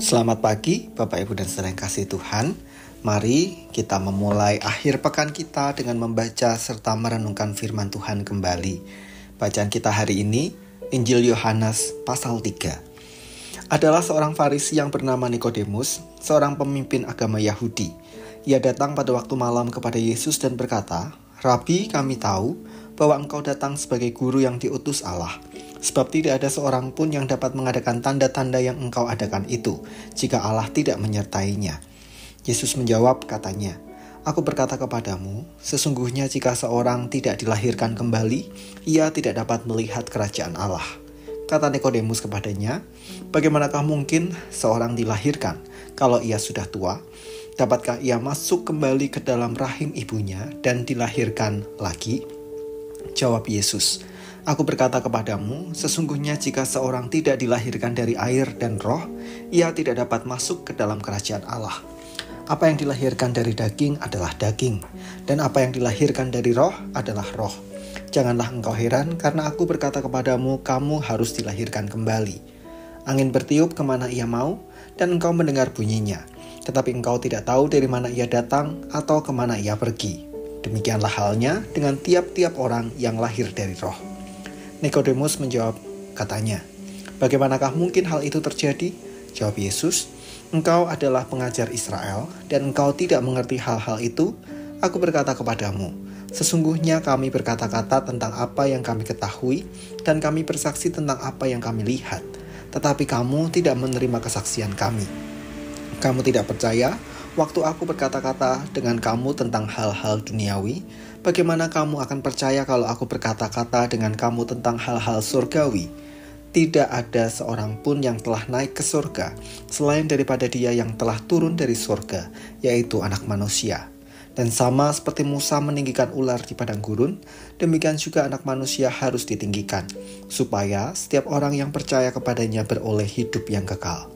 Selamat pagi Bapak Ibu dan saudara yang kasih Tuhan. Mari kita memulai akhir pekan kita dengan membaca serta merenungkan firman Tuhan kembali. Bacaan kita hari ini Injil Yohanes pasal 3. Adalah seorang Farisi yang bernama Nikodemus, seorang pemimpin agama Yahudi. Ia datang pada waktu malam kepada Yesus dan berkata, "Rabi, kami tahu bahwa engkau datang sebagai guru yang diutus Allah. Sebab tidak ada seorang pun yang dapat mengadakan tanda-tanda yang engkau adakan itu, jika Allah tidak menyertainya." Yesus menjawab katanya, "Aku berkata kepadamu, sesungguhnya jika seorang tidak dilahirkan kembali, ia tidak dapat melihat kerajaan Allah." Kata Nikodemus kepadanya, "Bagaimanakah mungkin seorang dilahirkan kalau ia sudah tua? Dapatkah ia masuk kembali ke dalam rahim ibunya dan dilahirkan lagi?" Jawab Yesus, "Aku berkata kepadamu, sesungguhnya jika seorang tidak dilahirkan dari air dan roh, ia tidak dapat masuk ke dalam kerajaan Allah. Apa yang dilahirkan dari daging adalah daging, dan apa yang dilahirkan dari roh adalah roh. Janganlah engkau heran, karena aku berkata kepadamu, kamu harus dilahirkan kembali. Angin bertiup kemana ia mau, dan engkau mendengar bunyinya, tetapi engkau tidak tahu dari mana ia datang atau kemana ia pergi. Demikianlah halnya dengan tiap-tiap orang yang lahir dari roh." Nikodemus menjawab katanya, "Bagaimanakah mungkin hal itu terjadi?" Jawab Yesus, "Engkau adalah pengajar Israel dan engkau tidak mengerti hal-hal itu? Aku berkata kepadamu, sesungguhnya kami berkata-kata tentang apa yang kami ketahui dan kami bersaksi tentang apa yang kami lihat. Tetapi kamu tidak menerima kesaksian kami. Kamu tidak percaya waktu aku berkata-kata dengan kamu tentang hal-hal duniawi. Bagaimana kamu akan percaya kalau aku berkata-kata dengan kamu tentang hal-hal surgawi? Tidak ada seorang pun yang telah naik ke surga selain daripada Dia yang telah turun dari surga, yaitu Anak Manusia. Dan sama seperti Musa meninggikan ular di padang gurun, demikian juga Anak Manusia harus ditinggikan, supaya setiap orang yang percaya kepadanya beroleh hidup yang kekal.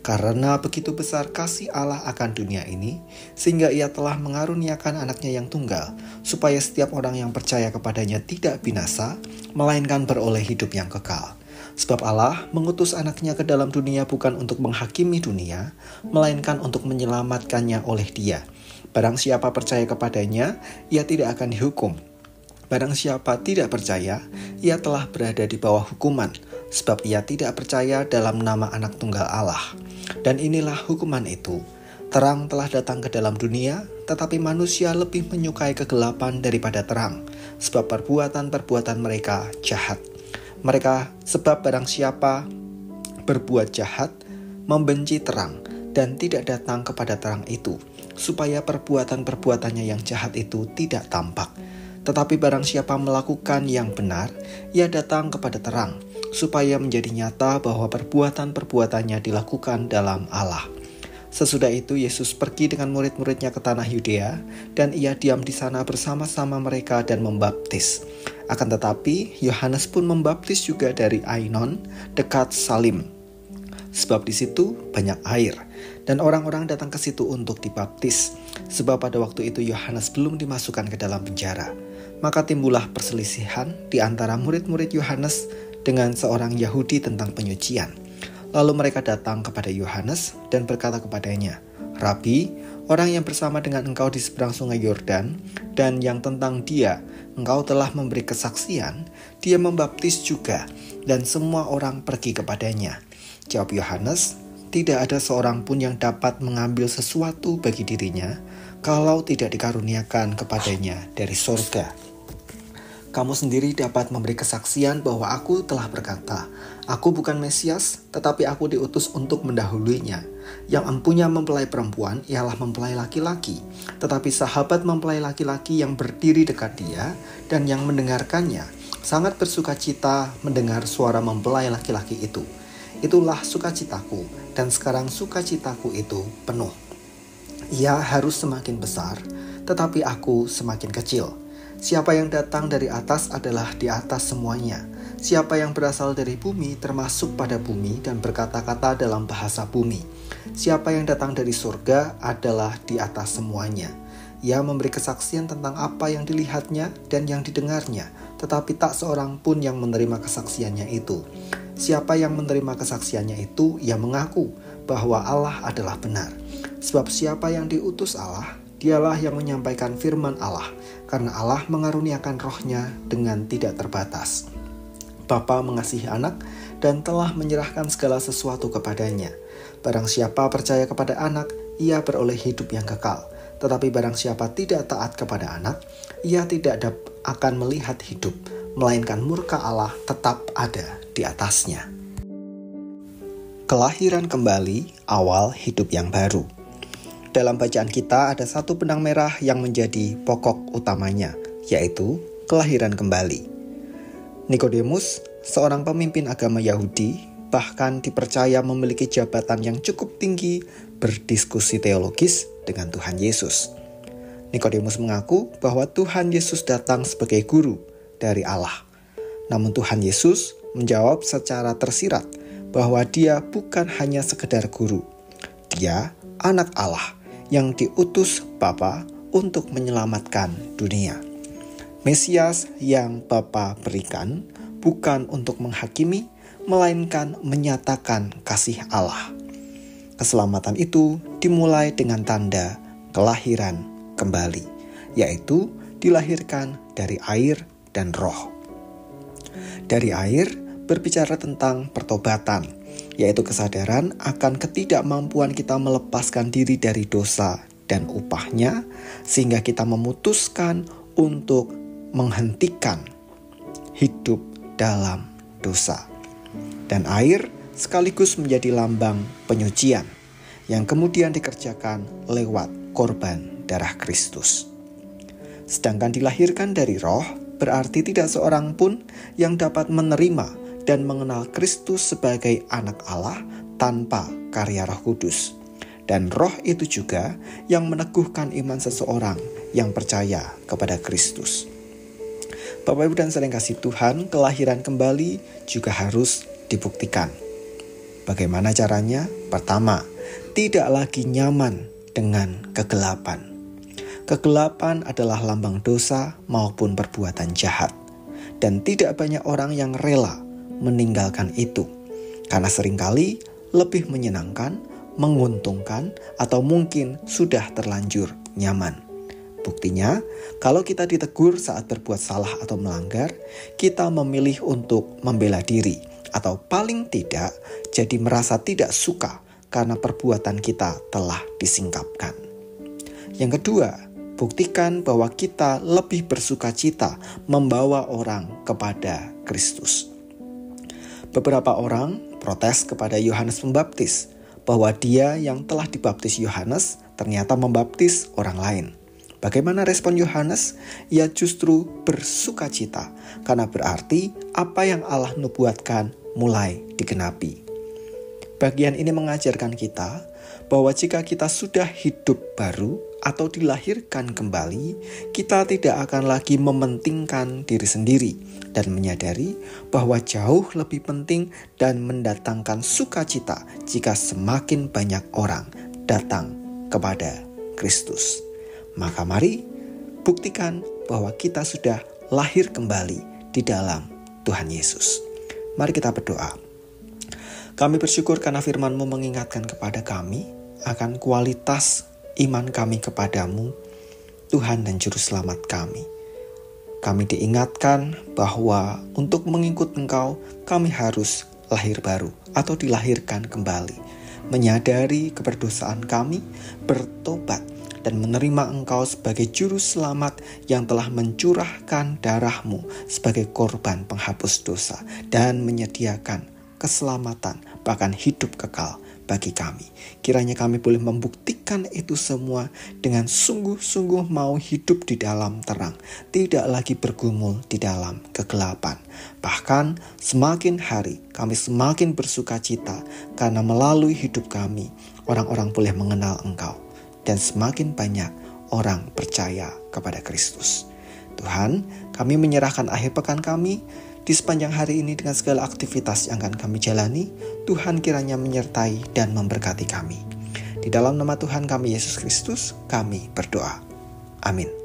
Karena begitu besar kasih Allah akan dunia ini, sehingga ia telah mengaruniakan anaknya yang tunggal, supaya setiap orang yang percaya kepadanya tidak binasa, melainkan beroleh hidup yang kekal. Sebab Allah mengutus anaknya ke dalam dunia bukan untuk menghakimi dunia, melainkan untuk menyelamatkannya oleh Dia. Barang siapa percaya kepadanya, ia tidak akan dihukum. Barang siapa tidak percaya, ia telah berada di bawah hukuman, sebab ia tidak percaya dalam nama Anak Tunggal Allah. Dan inilah hukuman itu, terang telah datang ke dalam dunia, tetapi manusia lebih menyukai kegelapan daripada terang, sebab perbuatan-perbuatan mereka jahat. Sebab barang siapa berbuat jahat, membenci terang, dan tidak datang kepada terang itu, supaya perbuatan-perbuatannya yang jahat itu tidak tampak. Tetapi barang siapa melakukan yang benar, ia datang kepada terang, supaya menjadi nyata bahwa perbuatan-perbuatannya dilakukan dalam Allah. Sesudah itu Yesus pergi dengan murid-muridnya ke tanah Yudea, dan ia diam di sana bersama-sama mereka dan membaptis. Akan tetapi Yohanes pun membaptis juga dari Ainon dekat Salim, sebab di situ banyak air, dan orang-orang datang ke situ untuk dibaptis. Sebab pada waktu itu Yohanes belum dimasukkan ke dalam penjara. Maka timbullah perselisihan di antara murid-murid Yohanes dengan seorang Yahudi tentang penyucian. Lalu mereka datang kepada Yohanes dan berkata kepadanya, "Rabi, orang yang bersama dengan engkau di seberang sungai Yordan, dan yang tentang dia engkau telah memberi kesaksian, dia membaptis juga, dan semua orang pergi kepadanya." Jawab Yohanes, "Tidak ada seorang pun yang dapat mengambil sesuatu bagi dirinya, kalau tidak dikaruniakan kepadanya dari surga. Kamu sendiri dapat memberi kesaksian bahwa aku telah berkata, aku bukan Mesias, tetapi aku diutus untuk mendahuluinya. Yang empunya mempelai perempuan ialah mempelai laki-laki, tetapi sahabat mempelai laki-laki yang berdiri dekat dia dan yang mendengarkannya sangat bersukacita mendengar suara mempelai laki-laki itu. Itulah sukacitaku, dan sekarang sukacitaku itu penuh. Ia harus semakin besar, tetapi aku semakin kecil. Siapa yang datang dari atas adalah di atas semuanya. Siapa yang berasal dari bumi termasuk pada bumi dan berkata-kata dalam bahasa bumi. Siapa yang datang dari surga adalah di atas semuanya. Ia memberi kesaksian tentang apa yang dilihatnya dan yang didengarnya, tetapi tak seorang pun yang menerima kesaksiannya itu. Siapa yang menerima kesaksiannya itu, ia mengaku bahwa Allah adalah benar. Sebab siapa yang diutus Allah, dialah yang menyampaikan firman Allah, karena Allah mengaruniakan roh-Nya dengan tidak terbatas. Bapa mengasihi anak dan telah menyerahkan segala sesuatu kepadanya. Barang siapa percaya kepada anak, ia beroleh hidup yang kekal. Tetapi barang siapa tidak taat kepada anak, ia tidak akan melihat hidup, melainkan murka Allah tetap ada di atasnya. Kelahiran kembali, awal hidup yang baru. Dalam bacaan kita ada satu benang merah yang menjadi pokok utamanya, yaitu kelahiran kembali. Nikodemus, seorang pemimpin agama Yahudi, bahkan dipercaya memiliki jabatan yang cukup tinggi berdiskusi teologis dengan Tuhan Yesus. Nikodemus mengaku bahwa Tuhan Yesus datang sebagai guru dari Allah. Namun Tuhan Yesus menjawab secara tersirat bahwa dia bukan hanya sekedar guru. Dia anak Allah yang diutus Bapa untuk menyelamatkan dunia. Mesias yang Bapa berikan bukan untuk menghakimi, melainkan menyatakan kasih Allah. Keselamatan itu dimulai dengan tanda kelahiran kembali, yaitu dilahirkan dari air dan roh. Dari air berbicara tentang pertobatan, yaitu kesadaran akan ketidakmampuan kita melepaskan diri dari dosa dan upahnya, sehingga kita memutuskan untuk menghentikan hidup dalam dosa. Dan air sekaligus menjadi lambang penyucian yang kemudian dikerjakan lewat korban darah Kristus. Sedangkan dilahirkan dari roh berarti tidak seorang pun yang dapat menerima dan mengenal Kristus sebagai anak Allah tanpa karya Roh Kudus. Dan roh itu juga yang meneguhkan iman seseorang yang percaya kepada Kristus. Bapak Ibu dan saudara yang kasih Tuhan, kelahiran kembali juga harus dibuktikan. Bagaimana caranya? Pertama, tidak lagi nyaman dengan kegelapan. Kegelapan adalah lambang dosa maupun perbuatan jahat. Dan tidak banyak orang yang rela meninggalkan itu. Karena seringkali lebih menyenangkan, menguntungkan, atau mungkin sudah terlanjur nyaman. Buktinya, kalau kita ditegur saat berbuat salah atau melanggar, kita memilih untuk membela diri, atau paling tidak jadi merasa tidak suka karena perbuatan kita telah disingkapkan. Yang kedua, buktikan bahwa kita lebih bersukacita membawa orang kepada Kristus. Beberapa orang protes kepada Yohanes Pembaptis bahwa dia yang telah dibaptis Yohanes ternyata membaptis orang lain. Bagaimana respon Yohanes? Ia justru bersukacita karena berarti apa yang Allah nubuatkan mulai digenapi. Bagian ini mengajarkan kita bahwa jika kita sudah hidup baru atau dilahirkan kembali, kita tidak akan lagi mementingkan diri sendiri dan menyadari bahwa jauh lebih penting dan mendatangkan sukacita jika semakin banyak orang datang kepada Kristus. Maka mari buktikan bahwa kita sudah lahir kembali di dalam Tuhan Yesus. Mari kita berdoa. Kami bersyukur karena firman-Mu mengingatkan kepada kami akan kualitas iman kami kepadamu, Tuhan dan Juru Selamat kami. Kami diingatkan bahwa untuk mengikut Engkau, kami harus lahir baru atau dilahirkan kembali. Menyadari keberdosaan kami, bertobat, dan menerima Engkau sebagai Juru Selamat yang telah mencurahkan darah-Mu sebagai korban penghapus dosa dan menyediakan keselamatan, bahkan hidup kekal bagi kami. Kiranya kami boleh membuktikan itu semua dengan sungguh-sungguh mau hidup di dalam terang, tidak lagi bergumul di dalam kegelapan. Bahkan semakin hari kami semakin bersukacita karena melalui hidup kami orang-orang boleh mengenal Engkau dan semakin banyak orang percaya kepada Kristus. Tuhan, kami menyerahkan akhir pekan kami di sepanjang hari ini dengan segala aktivitas yang akan kami jalani. Tuhan kiranya menyertai dan memberkati kami. Di dalam nama Tuhan kami Yesus Kristus, kami berdoa. Amin.